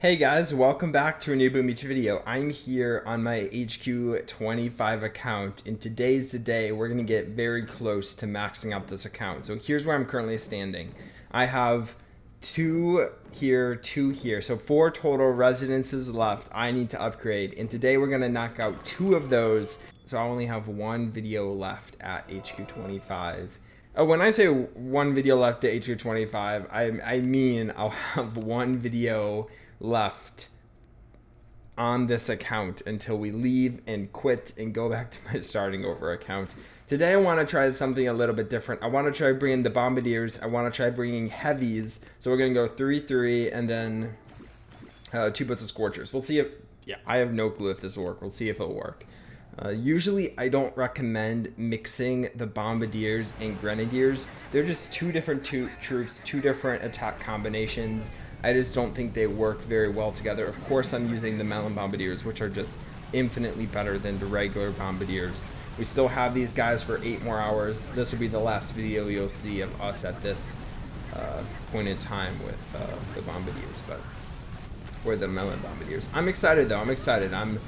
Hey guys, welcome back to a new Boom Beach video. I'm here on my HQ25 account, and today's the day we're gonna get very close to maxing out this account. So here's where I'm currently standing. I have two here, so 4 total residences left I need to upgrade, and today we're gonna knock out 2 of those. So I only have 1 video left at HQ25. When I say 1 video left at HQ25, I mean I'll have 1 video left on this account until we leave and quit and go back to my starting over account. Today I want to try something a little bit different. I want to try bringing the Bombardiers. I want to try bringing heavies. So we're going to go 3-3 and then 2 bits of Scorchers. We'll see if, yeah, I have no clue if this will work. We'll see if it'll work. Usually I don't recommend mixing the Bombardiers and Grenadiers. They're just 2 different troops, 2 different attack combinations. I just don't think they work very well together. Of course, I'm using the Melon Bombardiers, which are just infinitely better than the regular Bombardiers. We still have these guys for 8 more hours. This will be the last video you'll see of us at this point in time with the Bombardiers, or the Melon Bombardiers. I'm excited though. I'm excited. I'm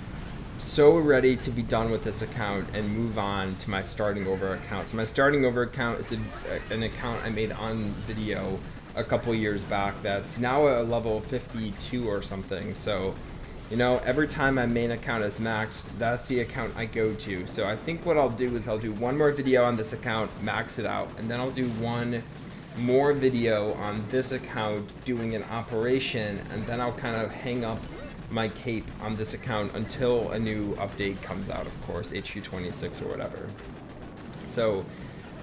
so ready to be done with this account and move on to my starting over account. So my starting over account is an account I made on video a couple years back that's now a level 52 or something. So, you know, every time my main account is maxed, that's the account I go to. So I think what I'll do is I'll do 1 more video on this account, max it out, and then I'll do 1 more video on this account doing an operation, and then I'll kind of hang up my cape on this account until a new update comes out, of course, HQ26 or whatever. So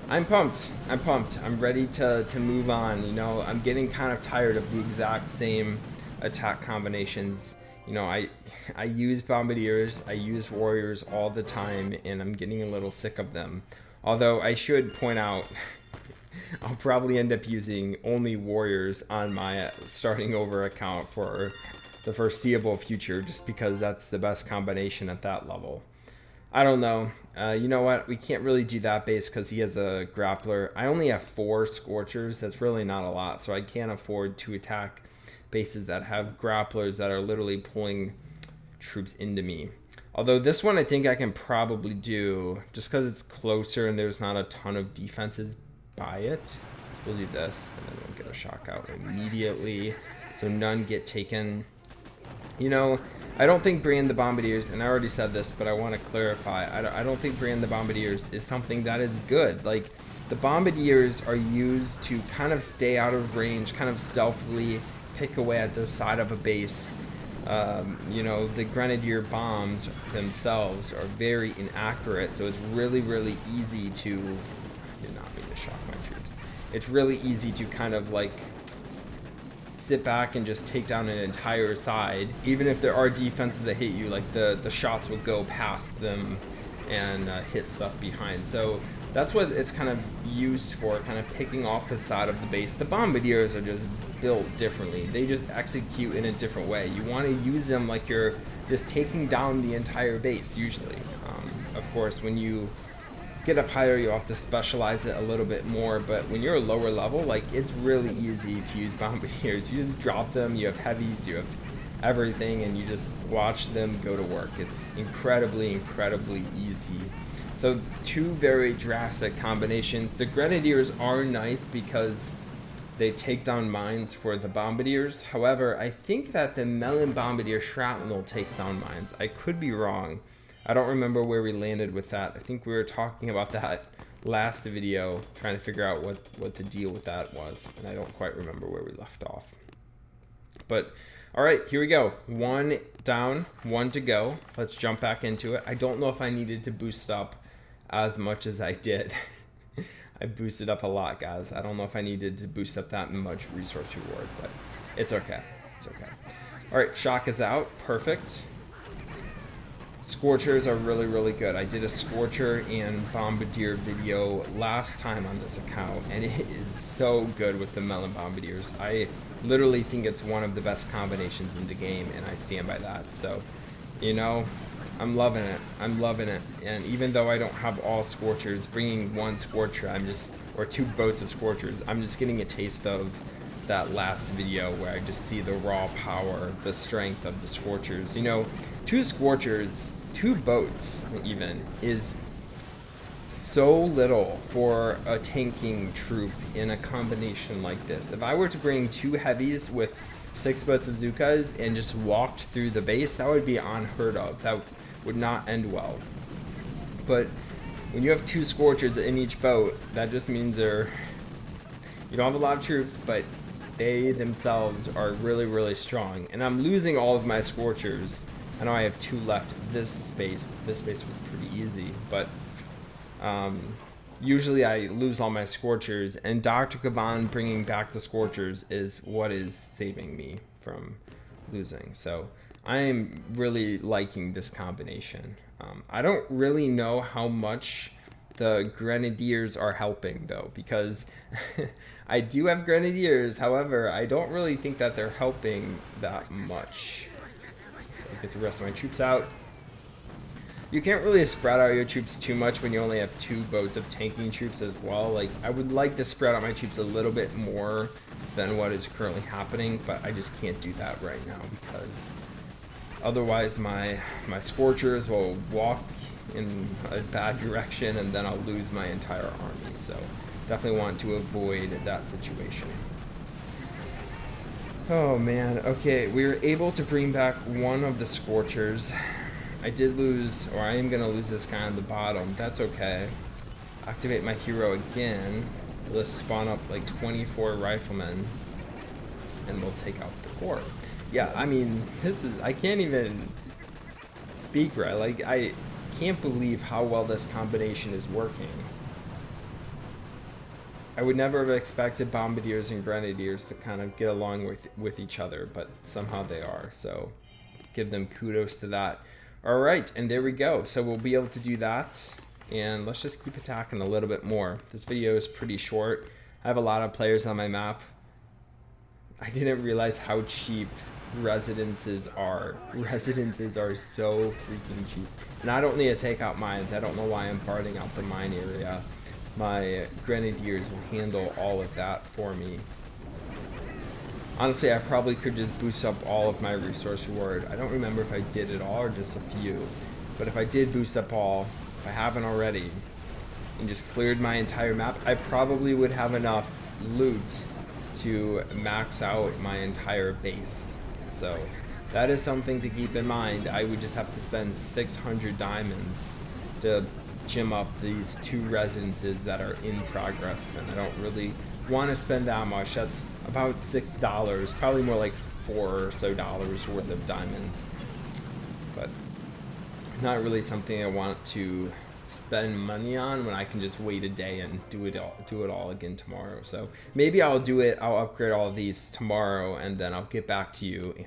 I'm pumped. I'm ready to move on. You know, I'm getting kind of tired of the exact same attack combinations. You know, I use Bombardiers, I use Warriors all the time, and I'm getting a little sick of them. Although I should point out, I'll probably end up using only Warriors on my starting over account for the foreseeable future, just because that's the best combination at that level. I don't know. You know what? We can't really do that base because he has a grappler. I only have 4 Scorchers. That's really not a lot, so I can't afford to attack bases that have grapplers that are literally pulling troops into me. Although this one I think I can probably do just because it's closer and there's not a ton of defenses by it. So we'll do this, and then we'll get a shock out immediately so none get taken. You know, I don't think bringing the Bombardiers, and I already said this, but I want to clarify, I don't think bringing the Bombardiers is something that is good. Like, the Bombardiers are used to kind of stay out of range, kind of stealthily pick away at the side of a base. You know, the Grenadier bombs themselves are very inaccurate, so it's really, really easy to, I did not mean to shock my troops. It's really easy to kind of like sit back and just take down an entire side. Even if there are defenses that hit you, like the shots will go past them and hit stuff behind. So that's what it's kind of used for, kind of picking off the side of the base. The Bombardiers are just built differently. They just execute in a different way. You want to use them like you're just taking down the entire base usually. Of course, when you get up higher, you have to specialize it a little bit more, but when you're a lower level, like, it's really easy to use Bombardiers. You just drop them, you have heavies, you have everything, and you just watch them go to work. It's incredibly easy. So 2 very drastic combinations. The Grenadiers are nice because they take down mines for the Bombardiers. However, I think that the Melon Bombardier shrapnel takes down mines. I could be wrong. I don't remember where we landed with that. I think we were talking about that last video, trying to figure out what the deal with that was, and I don't quite remember where we left off. But all right, here we go. 1 down, 1 to go. Let's jump back into it. I don't know if I needed to boost up as much as I did. I boosted up a lot, guys. I don't know if I needed to boost up that much resource reward, but it's okay. It's okay. All right, shock is out. Perfect. Scorchers are really good. I did a Scorcher and Bombardier video last time on this account, and it is so good with the Melon Bombardiers. I literally think it's one of the best combinations in the game, and I stand by that. So, you know, I'm loving it. I'm loving it. And even though I don't have all Scorchers, bringing 1 Scorcher, or 2 boats of Scorchers, I'm just getting a taste of that last video where I just see the raw power, the strength of the Scorchers. You know, 2 Scorchers, 2 boats even, is so little for a tanking troop in a combination like this. If I were to bring 2 heavies with 6 boats of Zukas and just walked through the base, that would be unheard of. That would not end well. But when you have 2 Scorchers in each boat, that just means you don't have a lot of troops, but they themselves are really, really strong. And I'm losing all of my Scorchers. I know I have 2 left. This space was pretty easy, but usually I lose all my Scorchers, and Dr. Kavan bringing back the Scorchers is what is saving me from losing. So I am really liking this combination. I don't really know how much the Grenadiers are helping though, because I do have Grenadiers. However, I don't really think that they're helping that much. I'll get the rest of my troops out. You can't really spread out your troops too much when you only have 2 boats of tanking troops as well. Like, I would like to spread out my troops a little bit more than what is currently happening, but I just can't do that right now because otherwise my Scorchers will walk in a bad direction and then I'll lose my entire army. So definitely want to avoid that situation. Oh man, okay, we were able to bring back 1 of the Scorchers. I did lose, or I am going to lose this guy on the bottom. That's okay. Activate my hero again. Let's spawn up like 24 riflemen and we'll take out the core. Yeah, I mean, I can't even speak right. Like, I can't believe how well this combination is working. I would never have expected Bombardiers and Grenadiers to kind of get along with each other, but somehow they are. So give them kudos to that. All right, and there we go. So we'll be able to do that, and let's just keep attacking a little bit more. This video is pretty short. I have a lot of players on my map. I didn't realize how cheap residences are. Residences are so freaking cheap. And I don't need to take out mines. I don't know why I'm parting out the mine area. My Grenadiers will handle all of that for me. Honestly, I probably could just boost up all of my resource reward. I don't remember if I did it all or just a few. But if I did boost up all, if I haven't already, and just cleared my entire map, I probably would have enough loot to max out my entire base. So that is something to keep in mind. I would just have to spend 600 diamonds to gem up these 2 residences that are in progress, and I don't really want to spend that much. That's about $6, probably more like $4 or so worth of diamonds, but not really something I want to spend money on when I can just wait a day and do it all again tomorrow. So maybe I'll do it. I'll upgrade all of these tomorrow, and then I'll get back to you, and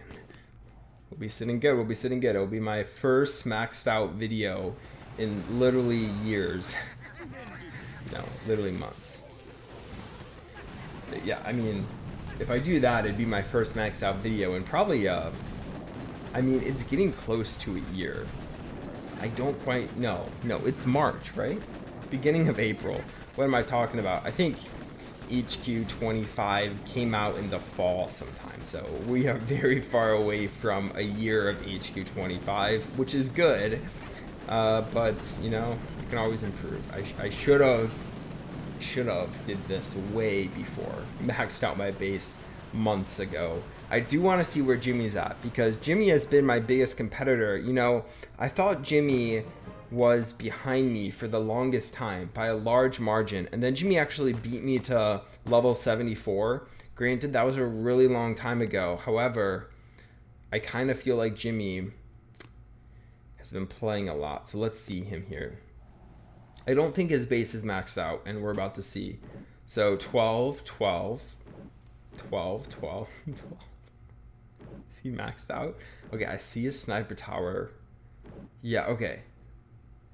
we'll be sitting good. We'll be sitting good. It'll be my first maxed out video in literally years. No, literally months. But yeah, I mean, if I do that, it'd be my first maxed out video, and probably I mean, it's getting close to a year. I don't quite know. No, it's March, right? It's beginning of April. What am I talking about? I think HQ 25 came out in the fall sometime, so we are very far away from a year of HQ 25, which is good, but you know, you can always improve. I should have did this way before, maxed out my base months ago. I do want to see where Jimmy's at, because Jimmy has been my biggest competitor. You know, I thought Jimmy was behind me for the longest time by a large margin, and then Jimmy actually beat me to level 74. Granted, that was a really long time ago. However, I kind of feel like Jimmy has been playing a lot, so let's see him here. I don't think his base is maxed out, and we're about to see. So 12, 12, 12, 12, 12. Is he maxed out? Okay, I see a sniper tower. Yeah, okay.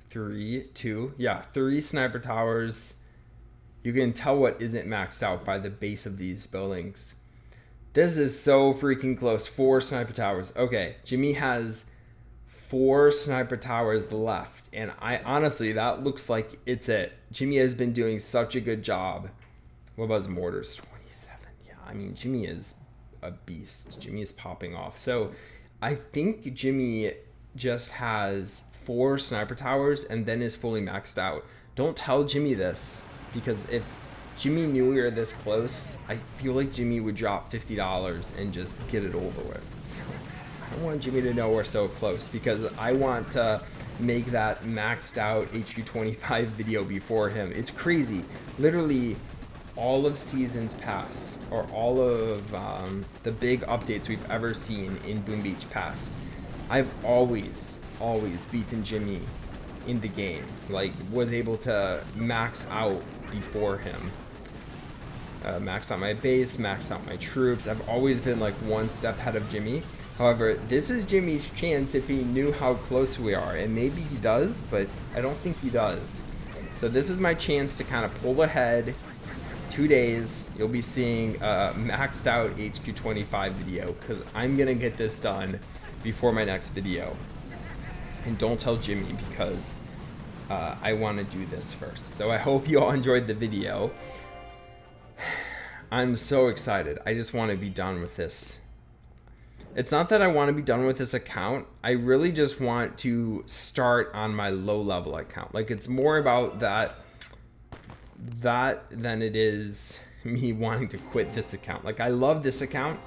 3, 2. Yeah, 3 sniper towers. You can tell what isn't maxed out by the base of these buildings. This is so freaking close. 4 sniper towers. Okay, Jimmy has 4 sniper towers left, and I honestly, that looks like it's it. Jimmy has been doing such a good job. What about his mortars? 27. Yeah, I mean, Jimmy is a beast. Jimmy is popping off. So I think Jimmy just has 4 sniper towers and then is fully maxed out. Don't tell Jimmy this, because if Jimmy knew we were this close, I feel like Jimmy would drop $50 and just get it over with. So I don't want Jimmy to know we're so close, because I want to make that maxed out HQ25 video before him. It's crazy. Literally all of Seasons Pass, or all of the big updates we've ever seen in Boom Beach Pass, I've always beaten Jimmy in the game. Like, was able to max out before him. Max out my base, max out my troops. I've always been like 1 step ahead of Jimmy. However, this is Jimmy's chance if he knew how close we are. And maybe he does, but I don't think he does. So this is my chance to kind of pull ahead. 2 days, you'll be seeing a maxed out HQ25 video, because I'm going to get this done before my next video. And don't tell Jimmy, because I want to do this first. So I hope you all enjoyed the video. I'm so excited. I just want to be done with this. It's not that I want to be done with this account. I really just want to start on my low level account. Like, it's more about that than it is me wanting to quit this account. Like, I love this account.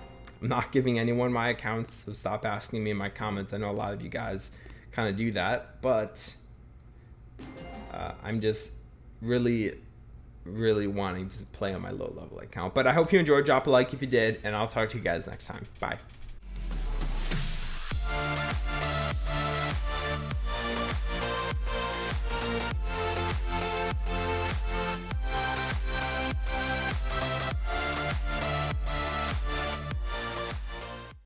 I'm not giving anyone my accounts, so stop asking me in my comments. I know a lot of you guys kind of do that, but I'm just really wanting to play on my low level account. But I hope you enjoyed. Drop a like if you did, and I'll talk to you guys next time. Bye.